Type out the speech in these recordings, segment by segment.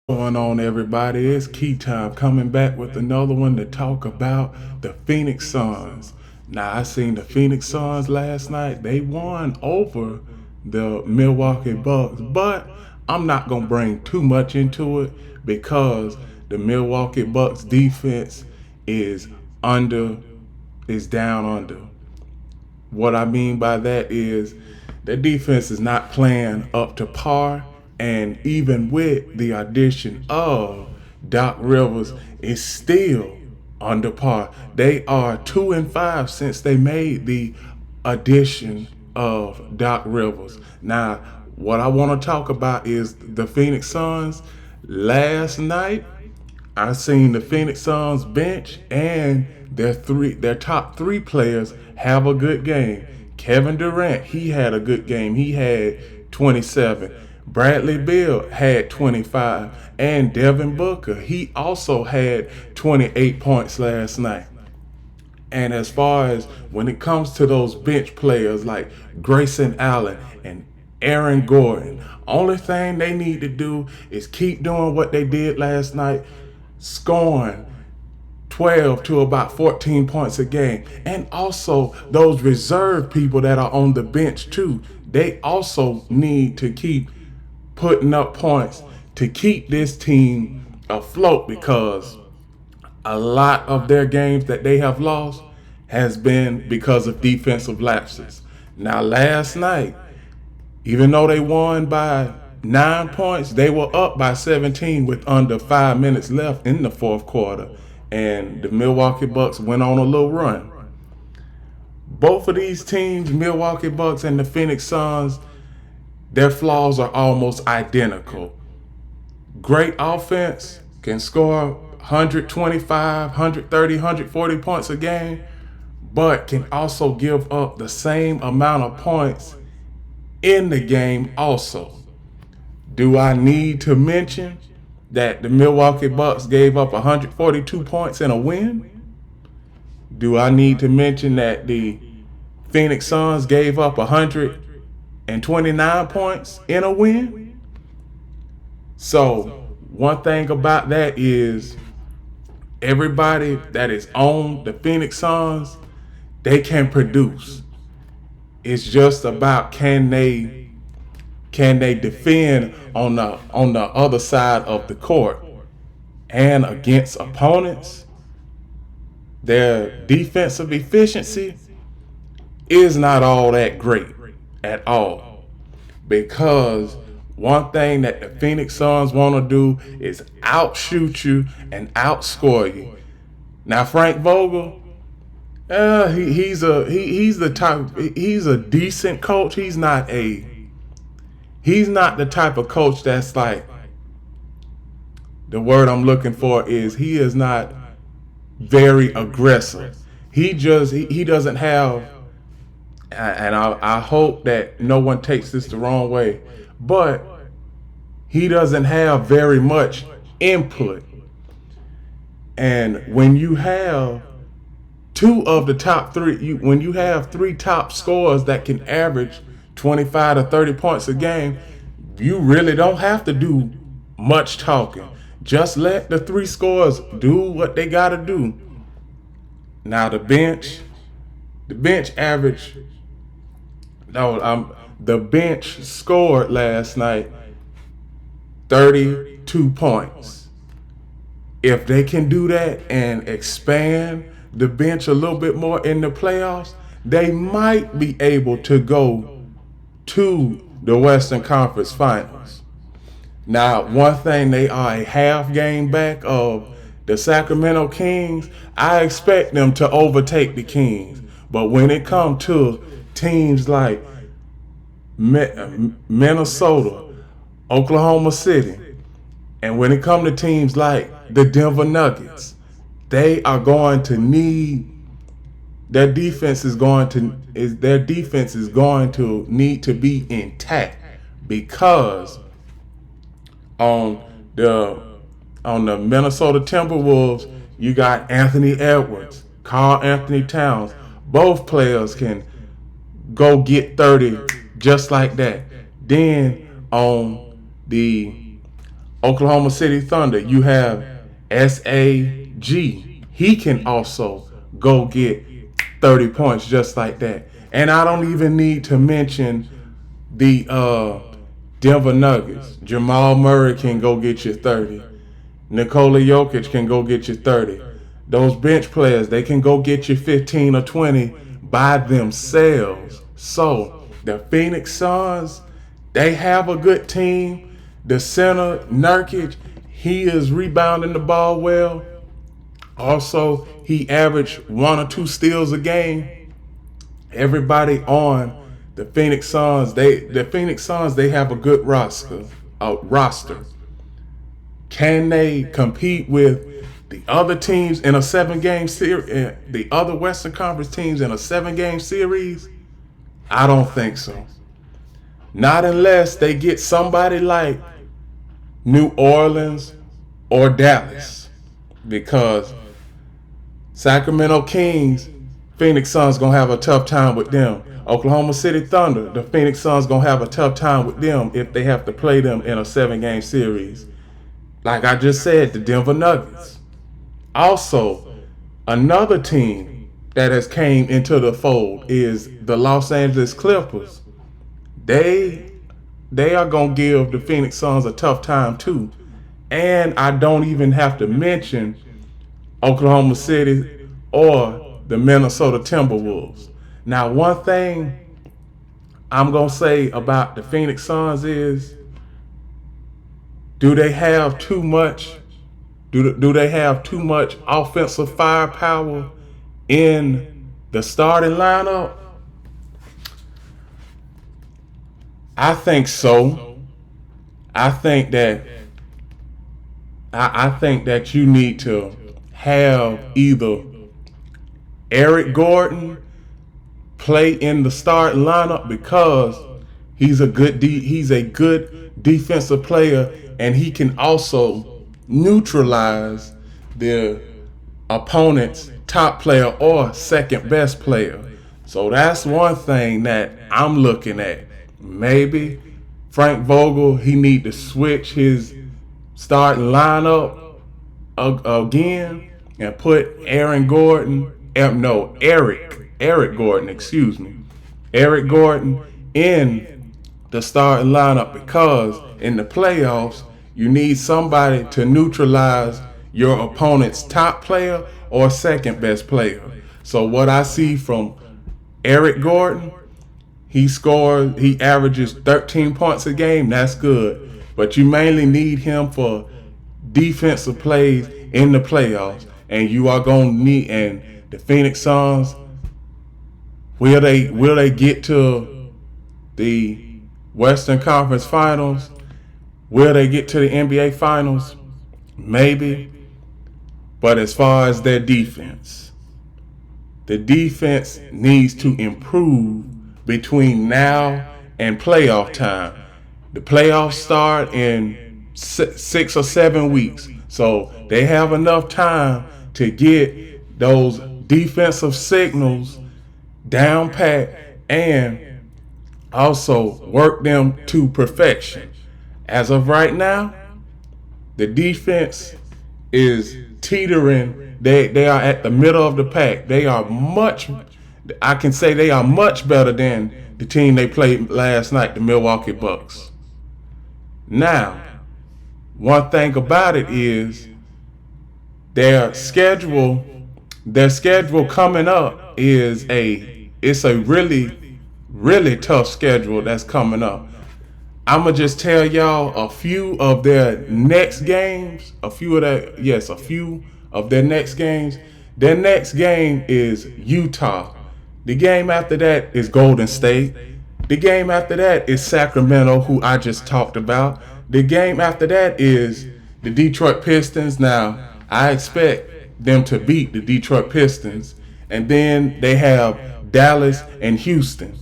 Going on, everybody? It's Key Time coming back with another one to talk about the Phoenix Suns. Now, I seen the Phoenix Suns last night. They won over the Milwaukee Bucks, but I'm not gonna bring too much into it because the Milwaukee Bucks defense is under, is down under. What I mean by that is the defense is not playing up to par, and even with the addition of Doc Rivers, it's still under par. They are 2-5 since they made the addition of Doc Rivers. Now, what I want to talk about is the Phoenix Suns. Last night, I seen the Phoenix Suns bench and their top three players have a good game. Kevin Durant, he had a good game. He had 27. Bradley Beal had 25. And Devin Booker, he also had 28 points last night. And as far as when it comes to those bench players like Grayson Allen and Aaron Gordon, only thing they need to do is keep doing what they did last night, scoring 12 to about 14 points a game. And also those reserve people that are on the bench too, they also need to keep putting up points to keep this team afloat, because a lot of their games that they have lost has been because of defensive lapses. Now, last night, even though they won by 9 points, they were up by 17 with under 5 minutes left in the fourth quarter. And the Milwaukee Bucks went on a little run. Both of these teams, Milwaukee Bucks and the Phoenix Suns, their flaws are almost identical. Great offense, can score 125, 130, 140 points a game, but can also give up the same amount of points in the game also. Do I need to mention that the Milwaukee Bucks gave up 142 points in a win? Do I need to mention that the Phoenix Suns gave up 129 points in a win? So, one thing about that is everybody that is on the Phoenix Suns, they can produce. It's just about can they defend on the other side of the court, and against opponents. Their defensive efficiency is not all that great at all, because one thing that the Phoenix Suns want to do is outshoot you and outscore you. Now, Frank Vogel, he's a decent coach. He's not the type of coach that's like, the word I'm looking for is, he is not very aggressive. He doesn't have, and I hope that no one takes this the wrong way, but he doesn't have very much input. And when you have two of the top three, when you have three top scorers that can average 25 to 30 points a game, you really don't have to do much talking. Just let the three scorers do what they got to do. Now, the bench average, the bench scored last night 32 points. If they can do that and expand the bench a little bit more in the playoffs, they might be able to go to the Western Conference Finals. Now, one thing, they are a half game back of the Sacramento Kings. I expect them to overtake the Kings. But when it comes to teams like Minnesota, Oklahoma City, and when it comes to teams like the Denver Nuggets, they are going to need, their defense is going to need to be intact, because on the Minnesota Timberwolves, you got Anthony Edwards, Karl Anthony Towns. Both players can go get 30 just like that. Then on the Oklahoma City Thunder, you have SAG. He can also go get 30 points just like that. And I don't even need to mention the Denver Nuggets. Jamal Murray can go get you 30. Nikola Jokic can go get you 30. Those bench players, they can go get you 15 or 20 by themselves. So the Phoenix Suns, they have a good team. The center, Nurkic, he is rebounding the ball well. Also, he averaged 1 or 2 steals a game. Everybody on the Phoenix Suns, they have a good roster. Can they compete with the other teams in a 7-game series? The other Western Conference teams in a 7-game series? I don't think so. Not unless they get somebody like New Orleans or Dallas, because Sacramento Kings, Phoenix Suns gonna have a tough time with them. Oklahoma City Thunder, the Phoenix Suns gonna have a tough time with them if they have to play them in a 7-game series. Like I just said, the Denver Nuggets. Also, another team that has came into the fold is the Los Angeles Clippers. They are gonna give the Phoenix Suns a tough time too. And I don't even have to mention Oklahoma City or the Minnesota Timberwolves. Now, one thing I'm going to say about the Phoenix Suns is, do they have too much offensive firepower in the starting lineup? I think so. I think that you need to have either Eric Gordon play in the starting lineup, because he's a good defensive player, and he can also neutralize the opponent's top player or second best player. So that's one thing that I'm looking at. Maybe Frank Vogel, he need to switch his starting lineup again and put Eric Gordon in the starting lineup, because in the playoffs you need somebody to neutralize your opponent's top player or second best player. So what I see from Eric Gordon, he averages 13 points a game. That's good, but you mainly need him for defensive plays in the playoffs. And you are going to need, and the Phoenix Suns, will they get to the Western Conference Finals? Will they get to the NBA Finals? Maybe. But as far as their defense, the defense needs to improve between now and playoff time. The playoffs start in 6 or 7 weeks. So they have enough time to get those defensive signals down pat and also work them to perfection. As of right now, the defense is teetering. They are at the middle of the pack. They are much better than the team they played last night, the Milwaukee Bucks. Now, one thing about it is their schedule coming up is a really, really tough schedule that's coming up. I'm going to just tell y'all a few of their next games. A few of their next games. Their next game is Utah. The game after that is Golden State. The game after that is Sacramento, who I just talked about. The game after that is the Detroit Pistons. Now, I expect them to beat the Detroit Pistons. And then they have Dallas and Houston.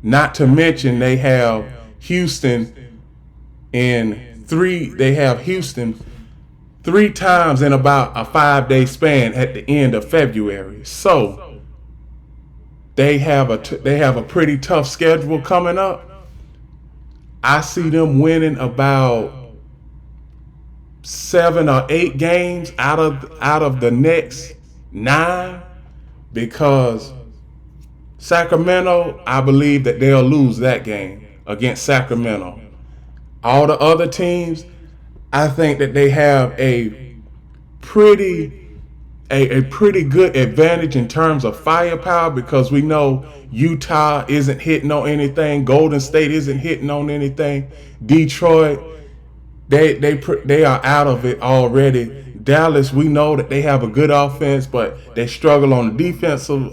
Not to mention they have Houston three times in about a 5-day span at the end of February. So they have a pretty tough schedule coming up. I see them winning about 7 or 8 games out of the next 9, because Sacramento, I believe that they'll lose that game against Sacramento. All the other teams, I think that they have a pretty good advantage in terms of firepower, because we know Utah isn't hitting on anything, Golden State isn't hitting on anything, Detroit, they are out of it already. Dallas, we know that they have a good offense, but they struggle on the defensive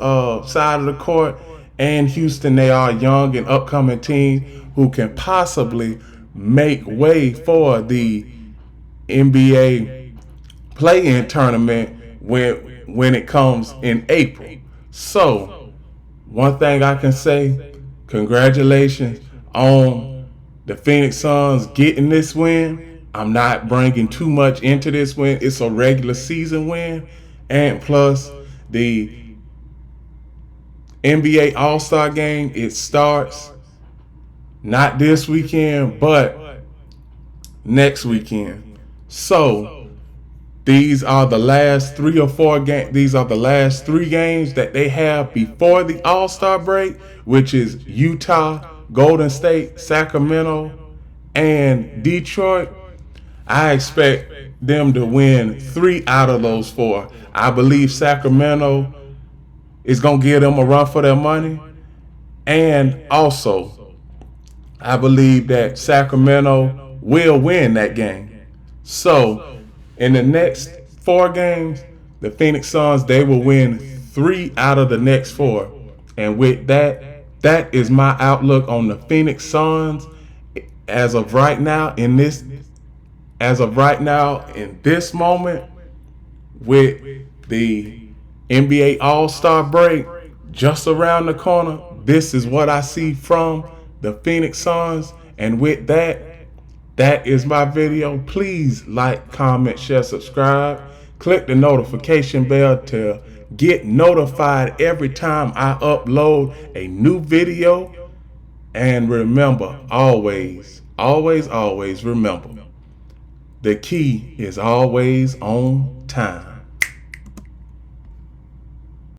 side of the court. And Houston, they are a young and upcoming team who can possibly make way for the NBA play-in tournament when it comes in April. So, one thing I can say, congratulations on the Phoenix Suns getting this win. I'm not bringing too much into this win. It's a regular season win. And plus, the NBA All-Star game, it starts not this weekend, but next weekend. So, these are the last 3 or 4 games. These are the last 3 games that they have before the All-Star break, which is Utah, Golden State, Sacramento, and Detroit. I expect them to win 3 out of those 4. I believe Sacramento is going to give them a run for their money. And also, I believe that Sacramento will win that game. So, in the next 4 games, the Phoenix Suns, they will win 3 out of the next 4. And with that, that is my outlook on the Phoenix Suns as of right now in this moment, with the NBA All-Star break just around the corner. This is what I see from the Phoenix Suns. And with that, that is my video. Please like, comment, share, subscribe. Click the notification bell to get notified every time I upload a new video. And remember, always remember, the key is always on time.